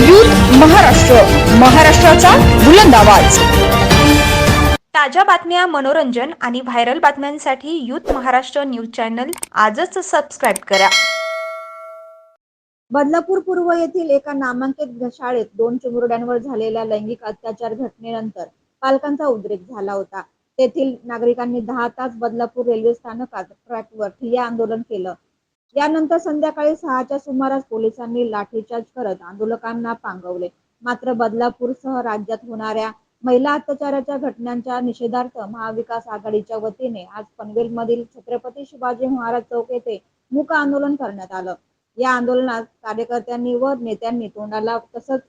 Youth Maharashtra, महाराष्ट्राचा बुलंद आवाज। ताज्या बातम्या, मनोरंजन आणि व्हायरल बातम्यांसाठी यूथ महाराष्ट्र न्यूज चॅनल आजच सबस्क्राईब करा। बदलापूर पूर्व येथील एका नामांकित शाळेत 2 चिमुरड्यांवर झालेल्या लैंगिक अत्याचार घटनेनंतर पालकांचा उद्रेक झाला होता। तेथील नागरिकांनी 10 तास बदलापूर रेल्वे स्थानकात ट्रॅकवर ठिय्या आंदोलन केलं। यानंतर संध्याकाळी 6च्या सुमारास पोलिसांनी लाठीचार्ज करत आंदोलकांना पांगवले। मात्र बदलापूरसह राज्यात होणाऱ्या महिला अत्याचाराच्या घटनांच्या निषेधार्थ महाविकास आघाडीच्या वतीने आज पनवेलमधील छत्रपती शिवाजी महाराज चौक येथे मूक आंदोलन करण्यात आलं। या आंदोलनात कार्यकर्त्यांनी व नेत्यांनी तोंडाला तसंच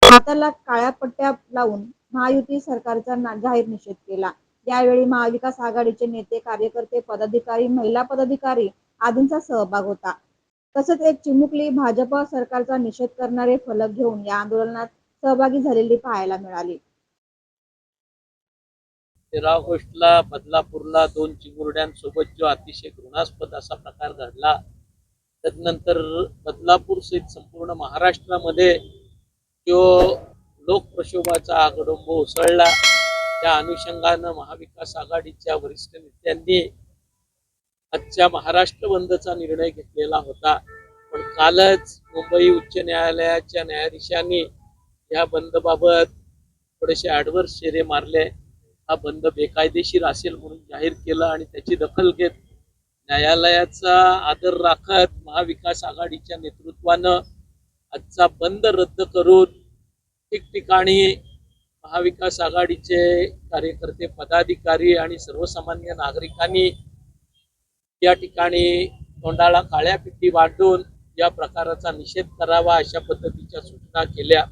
हाताला काळ्या पट्ट्या लावून महायुती सरकारचा जाहीर निषेध केला। यावेळी महाविकास आघाडीचे नेते, कार्यकर्ते, पदाधिकारी, महिला पदाधिकारी आदींचा सहभाग होता। तसंच एक चिमुकली भाजप सरकारचा निषेध करणारे फलक घेऊन या आंदोलनात सहभागी झालेली पाहायला मिळाली। 13 ऑगस्टला बदलापूरला 2 चिमुरड्यांसोबत जो अतिशय घृणास्पद असा प्रकार घडला, त्यानंतर बदलापूर सहित संपूर्ण महाराष्ट्रामध्ये जो लोकप्रक्षोभाचा आगडोंब उसळला, त्या अनुषंगानं महाविकास आघाडीच्या वरिष्ठ नेत्यांनी आजच्या महाराष्ट्र बंदचा निर्णय घेतलेला होता। पण कालच मुंबई उच्च न्यायालयाच्या न्यायाधीशांनी या बंदबाबत थोडेसे ॲडव्हर्स शेरे मारले। हा बंद बेकायदेशीर असेल म्हणून जाहीर केलं आणि त्याची दखल घेत न्यायालयाचा आदर राखत महाविकास आघाडीच्या नेतृत्वानं आजचा बंद रद्द करून ठिकठिकाणी महाविकास आघाडीचे कार्यकर्ते, पदाधिकारी आणि सर्वसामान्य नागरिकांनी या ठिकाणी तोंडाला काळ्या पिठी बांधून या प्रकाराचा निषेध करावा अशा पद्धतीच्या सूचना केल्या।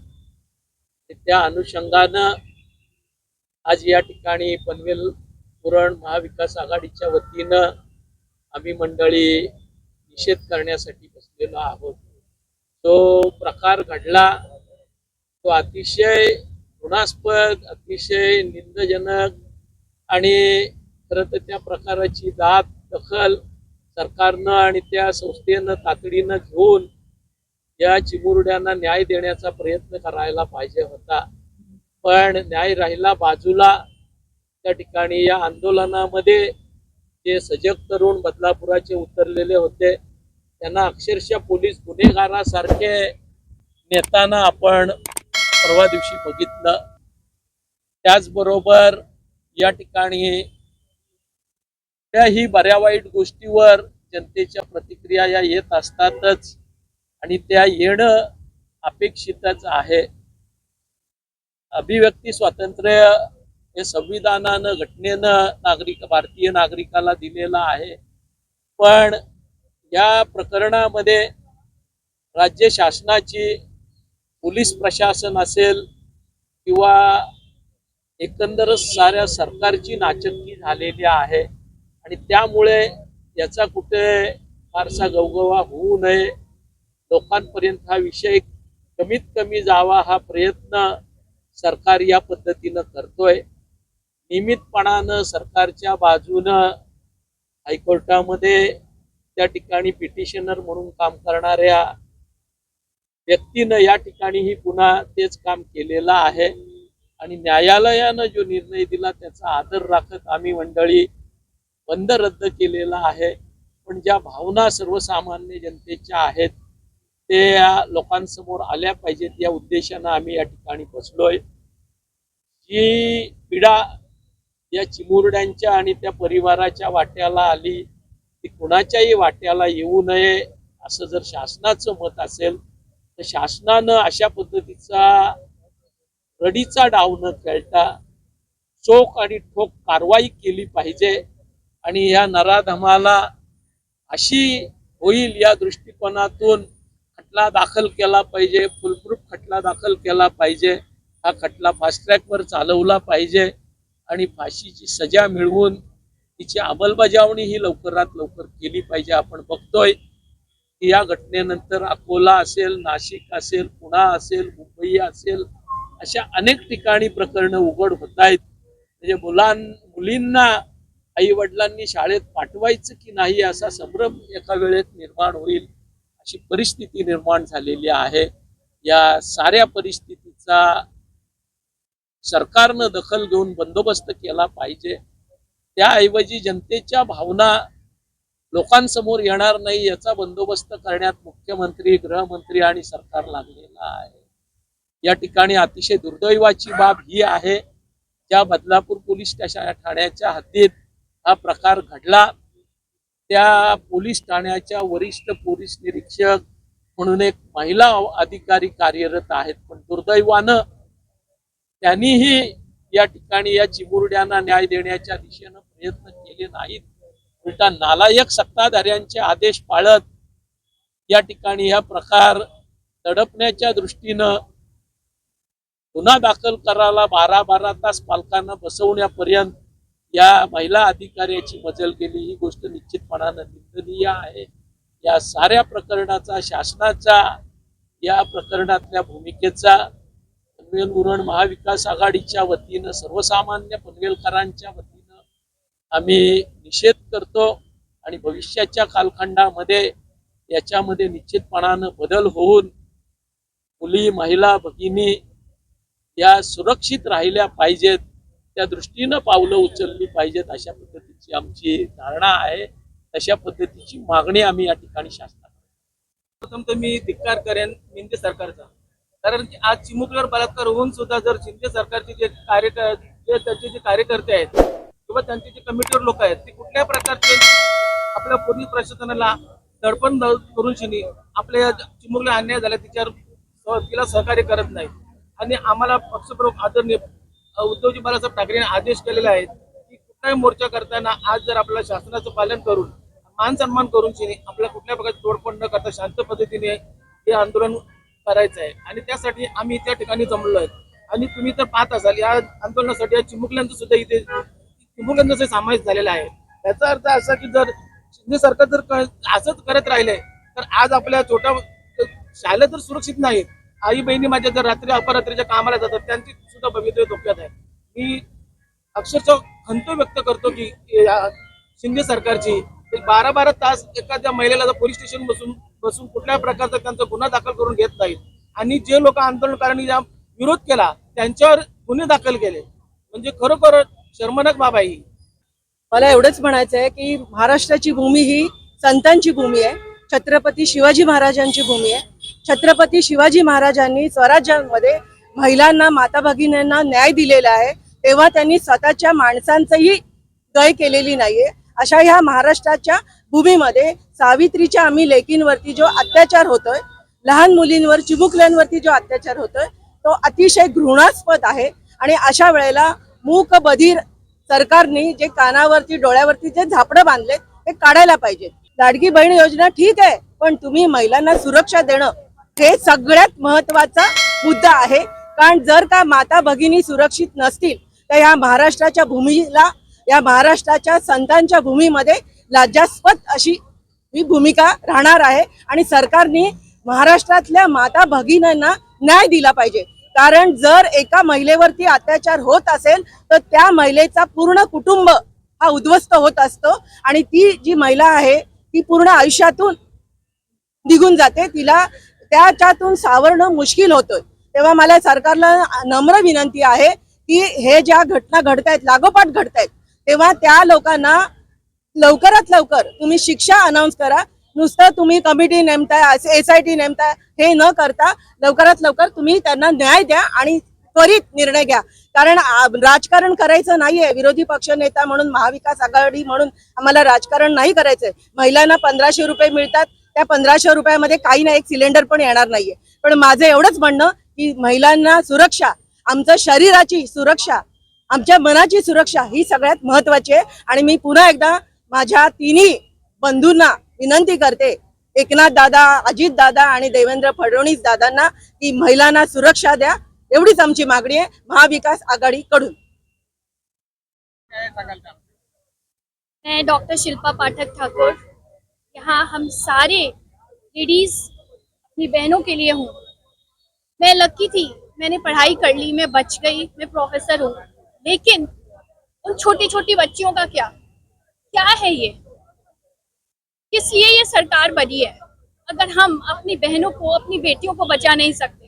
त्या अनुषंगानं आज या ठिकाणी पनवेल पुरण महाविकास आघाडीच्या वतीनं आम्ही मंडळी निषेध करण्यासाठी बसलेलो आहोत। तो प्रकार घडला तो अतिशय घृणास्पद, अतिशय निंदजनक आणि खरं तर त्या प्रकाराची दखल सरकारनं आणि त्या संस्थेनं तातडीनं घेऊन या चिमुरड्यांना न्याय देण्याचा प्रयत्न करायला पाहिजे होता। पण न्याय राहिला बाजूला। त्या ठिकाणी या आंदोलनामध्ये जे सजग तरुण बदलापुराचे उतरलेले होते त्यांना अक्षरशः पोलीस गुन्हेगारासारखे नेताना आपण परवा दिवशी बघितलं। त्याचबरोबर या ठिकाणी त्याही बऱ्या वाईट गोष्टीवर जनतेच्या प्रतिक्रिया या येत असतातच आणि त्या येणं अपेक्षितच आहे। अभिव्यक्ती स्वातंत्र्य हे संविधानानं, घटनेनं भारतीय नागरिकाला दिलेलं आहे। पण या प्रकरणामध्ये राज्य शासनाची, पोलीस प्रशासन असेल किंवा एकंदरच साऱ्या सरकारची नाचक्की झालेली आहे आणि त्यामुळे याचा कुठे फारसा गवगवा होऊ नये, लोकांपर्यंत हा विषय कमीत कमी जावा हा प्रयत्न सरकार या पद्धतीनं करतोय। नियमितपणानं सरकारच्या बाजूनं हायकोर्टामध्ये त्या ठिकाणी पिटिशनर म्हणून काम करणाऱ्या व्यक्तीनं या ठिकाणीही पुन्हा तेच काम केलेलं आहे आणि न्यायालयानं जो निर्णय दिला त्याचा आदर राखत आम्ही मंडळी बंद रद्द केलेला आहे। पण ज्या भावना सर्वसामान्य जनतेच्या आहेत ते या लोकांसमोर आल्या पाहिजेत या उद्देशानं आम्ही या ठिकाणी बसलोय। जी पीडा या चिमुरड्यांच्या आणि त्या परिवाराच्या वाट्याला आली ती कुणाच्याही वाट्याला येऊ नये असं जर शासनाचं मत असेल तर शासनानं अशा पद्धतीचा रडीचा डाव न खेळता चोख आणि ठोक कारवाई केली पाहिजे आणि या नराधमाला अशी होईल या दृष्टिकोनातून खटला दाखल केला पाहिजे, फुलप्रूफ खटला दाखल केला पाहिजे। हा खटला फास्ट ट्रॅकवर चालवला पाहिजे आणि फाशीची सजा मिळवून तिची अंमलबजावणी ही लवकरात लवकर केली पाहिजे। आपण बघतोय की या घटनेनंतर अकोला असेल, नाशिक असेल, पुणे असेल, मुंबई असेल अशा अनेक ठिकाणी प्रकरणं उघड होत आहेत। म्हणजे मुलींना आई वडिलांनी शाळेत पाठवायचं की नाही असा संभ्रम एका वेळेत निर्माण होईल अशी परिस्थिती निर्माण झालेली आहे। या साऱ्या परिस्थितीचा सरकारनं दखल घेऊन बंदोबस्त केला पाहिजे. त्याऐवजी जनतेच्या भावना लोकांसमोर येणार नाही याचा बंदोबस्त करण्यात मुख्यमंत्री, गृहमंत्री आणि सरकार लागलेला आहे. या ठिकाणी अतिशय दुर्दैवाची बाब ही आहे, ज्या बदलापूर पोलीस स्टेशन ठाण्याच्या हद्दीत हा प्रकार घडला त्या पोलीस ठाण्याच्या वरिष्ठ पोलीस निरीक्षक म्हणून एक महिला अधिकारी कार्यरत आहेत, पण दुर्दैवानं त्यांनीही या ठिकाणी या चिमुरड्यांना न्याय देण्याच्या दिशेनं प्रयत्न केले नाहीत. उलटा नालायक सत्ताधाऱ्यांचे आदेश पाळत या ठिकाणी हा प्रकार तडपण्याच्या दृष्टीनं गुन्हा दाखल करायला 12 तास पालकांना बसवण्यापर्यंत या महिला अधिकाऱ्याची मजल गेली. ही गोष्ट निश्चितपणानं निंदनीय आहे. या साऱ्या प्रकरणाचा, शासनाचा या प्रकरणातल्या भूमिकेचा पनवेल उरण महाविकास आघाडीच्या वतीनं, सर्वसामान्य पनवेलकरांच्या वतीनं आम्ही निषेध करतो आणि भविष्याच्या कालखंडामध्ये याच्यामध्ये निश्चितपणानं बदल होऊन मुली, महिला, भगिनी या सुरक्षित राहिल्या पाहिजेत, त्या दृष्टीनं पावलं उचलली पाहिजेत, अशा पद्धतीची आमची धारणा आहे. तशा पद्धतीची मागणी आम्ही या ठिकाणी शासनाकडे. प्रथम तर मी धिक्कार करेन शिंदे सरकारचा, कारण की आज चिमुकलीवर बलात्कार होऊन सुद्धा जर शिंदे सरकारचे जे त्यांचे जे कार्यकर्ते आहेत किंवा त्यांचे जे कमिटीवर लोक आहेत ते कुठल्या प्रकारचे आपल्या पोलीस प्रशासनाला दडपण करून शिनी आपल्या चिमुकलीला अन्याय झाला तिला सहकार्य करत नाही. आणि आम्हाला पक्षप्रमुख आदरणीय उद्धवजी बाळासाहेब ठाकरे यांनी आदेश केलेले आहेत की कुठलाही मोर्चा करताना आज जर आपल्या शासनाचं पालन करून मान सन्मान करून शिनी आपल्या कुठल्या प्रकारची तोडफोड न करता शांत पद्धतीने हे आंदोलन करायचं आहे. आणि त्यासाठी आम्ही त्या ठिकाणी जमलो आहे. आणि तुम्ही तर पाहत असाल या आंदोलनासाठी या चिमुकल्यांचं सुद्धा इथे चिमुकल्यांचा समावेश झालेला आहे. याचा अर्थ असा की जर शिंदे सरकार जर असंच करत राहिले तर आज आपल्या छोट्या शाळा तर सुरक्षित नाहीत. आई बहिणी माझ्या जर रात्री अपरात्रीच्या कामाला जातात त्यांची सुद्धा भवितव्य धोक्यात आहे. मी अक्षरशः खंत व्यक्त करतो की शिंदे सरकारची 12 तास एखाद्या महिलेला जर पोलीस स्टेशन बसून कुठल्या प्रकारचा त्यांचा गुन्हा दाखल करून घेत नाहीत आणि जे लोक आंदोलनकारांनी विरोध केला त्यांच्यावर गुन्हे दाखल केले, म्हणजे खरोखर शर्मनाक बाब आहे. मला एवढंच म्हणायचं आहे की महाराष्ट्राची भूमी ही संतांची भूमी आहे, छत्रपती शिवाजी महाराजांची भूमी आहे. छत्रपती शिवाजी महाराजांनी स्वराज्यामध्ये महिलांना, माता भगिनींना न्याय दिलेला आहे, तेव्हा त्यांनी स्वतःच्या माणसांचंही गय केलेली नाहीये. अशा ह्या महाराष्ट्राच्या भूमीमध्ये सावित्रीच्या आम्ही लेकींवरती जो अत्याचार होतोय, लहान मुलींवर, चिमुकल्यांवरती जो अत्याचार होतोय तो अतिशय घृणास्पद आहे. आणि अशा वेळेला मूक बधीर सरकारने जे कानावरती, डोळ्यावरती जे झापडं बांधले ते काढायला पाहिजे. लाडकी बहीण योजना ठीक आहे, पण तुम्ही महिलांना सुरक्षा देणं हे सगळ्यात महत्वाचा मुद्दा आहे. कारण जर का माता भगिनी सुरक्षित नसतील तर या महाराष्ट्राच्या भूमीला, या महाराष्ट्राच्या संतांच्या भूमीमध्ये लज्जास्पद अशी ही भूमिका राहणार आहे. आणि सरकारने महाराष्ट्रातल्या माता भगिनींना न्याय दिला पाहिजे. कारण जर एका महिलेवरती अत्याचार होत असेल तर त्या महिलेचा पूर्ण कुटुंब हा उद्ध्वस्त होत असतो आणि ती जी महिला आहे ती पूर्ण आयुष्यातून निघून जाते, तिला त्याच्यातून सावरणं मुश्किल होतं. तेव्हा मला सरकारला नम्र विनंती आहे की हे ज्या घटना घडतायत, लागोपाठ घडतायत, तेव्हा त्या लोकांना लवकरात लवकर तुम्ही शिक्षा अनाऊन्स करा. नुसतं तुम्ही कमिटी नेमताय, SIT नेमताय, हे न करता लवकरात लवकर तुम्ही त्यांना न्याय द्या आणि त्वरित निर्णय घ्या. कारण राजकारण करायचं नाहीये. विरोधी पक्ष नेता म्हणून, महाविकास आघाडी म्हणून आम्हाला राजकारण नाही करायचंय. महिलांना 1500 रुपये मिळतात, त्या 1500 रुपयामध्ये काही ना एक सिलेंडर पण येणार नाहीये. पण माझं एवढंच म्हणणं की महिलांना सुरक्षा, आमचं शरीराची सुरक्षा, आमच्या मनाची सुरक्षा ही सगळ्यात महत्वाची आहे. आणि मी पुन्हा एकदा माझ्या तिन्ही बंधूंना विनंती करते, एकनाथ दादा, अजित दादा आणि देवेंद्र फडणवीस दादांना, की महिलांना सुरक्षा द्या. एवढीच आमची मागणी आहे महाविकास आघाडीकडून. मैं डॉक्टर शिल्पा पाठक ठाकुर, यहाँ हम सारे लेडीज अपनी बहनों के लिए हूँ. मैं लकी थी, मैंने पढ़ाई कर ली, मैं बच गई, मैं प्रोफेसर हूँ. लेकिन उन छोटी छोटी बच्चियों का क्या है ये? किस लिए ये सरकार बनी है? अगर हम अपनी बहनों को, अपनी बेटियों को बचा नहीं सकते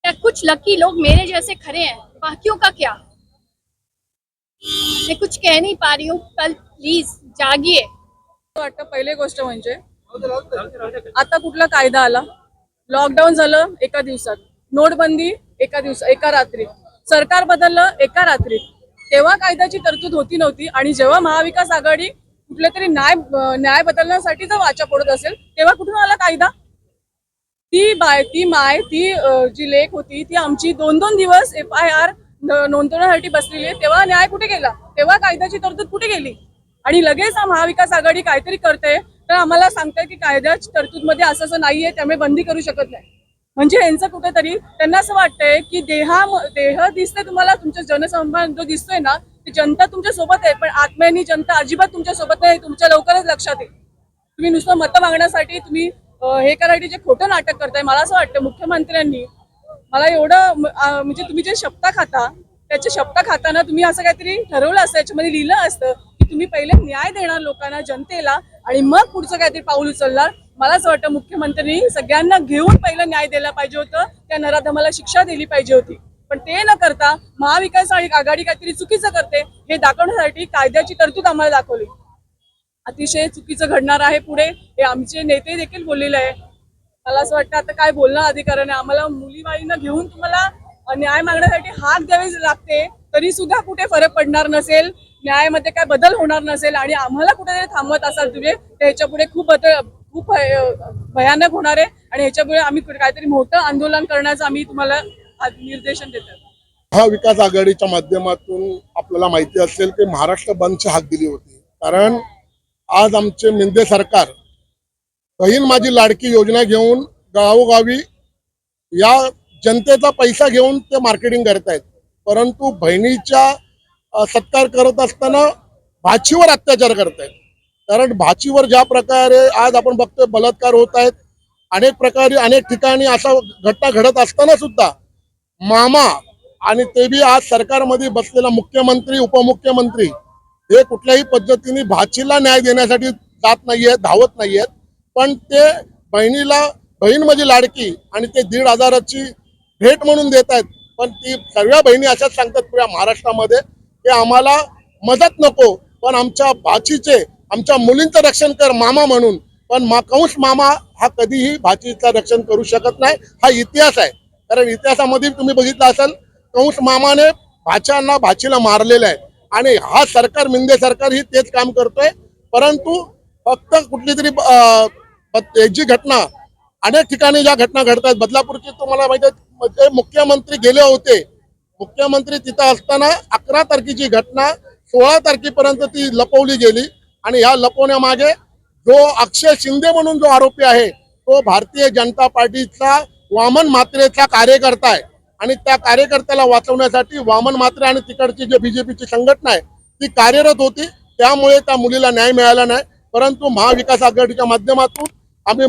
कुछ लकी लोग मेरे जैसे खड़े हैं, बाकियों का क्या? मैं कुछ कह नहीं पा रही हूँ. कल प्लीज जागिए. वाटतं पहिली गोष्ट म्हणजे आता कुठला कायदा आला, लॉकडाऊन झालं एका दिवसात, नोटबंदी एका रात्री, सरकार बदललं एका रात्री. तेव्हा कायद्याची तरतूद होती नव्हती आणि जेव्हा महाविकास आघाडी कुठल्या तरी न्याय बदलण्यासाठी जर वाचा पडत असेल तेव्हा कुठून आला कायदा? ती जी लेख होती ती आमची 2-2 दिवस FIR नोंदवण्यासाठी बसलेली आहे. तेव्हा न्याय कुठे गेला? तेव्हा कायद्याची तरतूद कुठे गेली? आणि लगेच महाविकास आघाडी काहीतरी करते तर आम्हाला सांगताय की कायद्याच्या तरतूदमध्ये असं नाहीये, त्यामुळे बंदी करू शकत नाही. म्हणजे यांचं कुठेतरी त्यांना असं वाटतंय की देह दिसते तुम्हाला, तुमच्या जनसंवाद जो दिसतोय ना, ती जनता तुमच्या सोबत आहे, पण आत्म्यानी जनता अजिबात तुमच्या सोबत नाही. तुमच्या लवकरच लक्षात येईल. तुम्ही नुसतं मतं मागण्यासाठी तुम्ही हे करायचे जे खोटं नाटक करताय. मला असं वाटतं मुख्यमंत्र्यांनी मला एवढं म्हणजे तुम्ही जे शपथा खाता त्याच्या शपथा खाताना तुम्ही असं काहीतरी ठरवलं असतं, याच्यामध्ये लिहिलं असतं की तुम्ही पहिले न्याय देणार लोकांना, जनतेला, आणि मग पुढचं काहीतरी पाऊल उचलणार. मला असं वाटतं मुख्यमंत्र्यांनी सगळ्यांना घेऊन पहिलं न्याय द्यायला पाहिजे होतं, त्या नराधमाला शिक्षा दिली पाहिजे होती. पण ते न करता महाविकास आघाडी काहीतरी चुकीचं करते हे दाखवण्यासाठी कायद्याची तरतूद आम्हाला दाखवली. अतिशय चुकीचं घडणार आहे पुढे, हे आमचे नेते देखील बोललेले आहे. मला असं वाटतं आता काय बोलणं अधिकाराने, आम्हाला मुलीबाईंना घेऊन तुम्हाला न्याय मागण्यासाठी हाक द्यावी लागते, तरी सुद्धा कुठे फरक पडणार नसेल, न्यायामध्ये काय बदल होणार नसेल आणि आम्हाला कुठेतरी थांबवत असाल तुम्ही, तर ह्याच्या पुढे खूप भयानक होणार आहे आणि ह्याच्यापुढे आम्ही काहीतरी मोठं आंदोलन करण्याचं आम्ही तुम्हाला निर्देशन देतो. महाविकास आघाडीच्या माध्यमातून आपल्याला माहिती असेल की महाराष्ट्र बंदची हाक दिली होती. कारण आज आमचे मिंदे सरकार बहीण माझी लाडकी योजना घेऊन गावोगावी या जनतेचा पैसा घेऊन ते मार्केटिंग करतायत, परंतु बहिणीच्या सत्कार करत असताना भाचीवर अत्याचार करतायत. कारण भाचीवर ज्या प्रकारे आज आपण बघतोय बलात्कार होत आहेत, अनेक प्रकारे अनेक ठिकाणी असा घटना घडत असताना सुद्धा मामा आणि ते बी आज सरकारमध्ये बसलेला मुख्यमंत्री उपमुख्यमंत्री हे कुठल्याही पद्धतीने भाचीला न्याय देण्यासाठी जात नाहीयेत, धावत नाहीयेत. पण ते बहिणीला बहीण म्हणजे लाडकी आणि ते 1,500ची भेट म्हणून देत आहेत. पण ती सगळ्या बहिणी अशाच सांगतात पुऱ्या महाराष्ट्रामध्ये की आम्हाला मदत नको, पण आमच्या भाचीचे आमच्या मुलींचं रक्षण कर मामा म्हणून. पण कंस मामा हा कधीही भाचीचं रक्षण करू शकत नाही, हा इतिहास आहे. कारण इतिहासामध्ये तुम्ही बघितलं असेल कंस मामाने भाचीला मारलेलं आहे आणि हा सरकार मिंदे सरकार ही तेच काम करतोय. परंतु फक्त कुठली तरी जी घटना अनेक ठिकाणी ज्या घटना घडतात, बदलापूरची तुम्हाला माहिती आहे, मुख्यमंत्री गेले होते, मुख्यमंत्री तिथं असताना 11 तारखेची घटना 16 तारखेपर्यंत ती लपवली गेली आणि ह्या लपवण्यामागे जो अक्षय शिंदे म्हणून जो आरोपी आहे तो भारतीय जनता पार्टीचा वामन म्हात्रेचा कार्यकर्ता आहे आणि त्या कार्यकर्त्याला वाचवण्यासाठी वामन म्हात्रे आणि तिकडची जी बीजेपीची संघटना आहे ती कार्यरत होती. त्यामुळे त्या मुलीला न्याय मिळाला नाही. परंतु महाविकास आघाडीच्या माध्यमातून आम्ही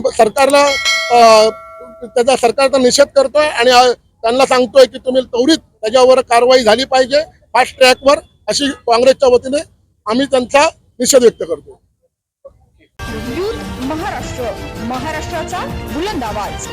सरकारचा निषेध करतोय आणि त्यांना सांगतोय की तुम्ही त्वरित त्याच्यावर कारवाई झाली पाहिजे फास्ट ट्रॅकवर, अशी काँग्रेसच्या वतीने आम्ही त्यांचा निषेध व्यक्त करतो. महाराष्ट्र, महाराष्ट्राचा बुलंद आवाज.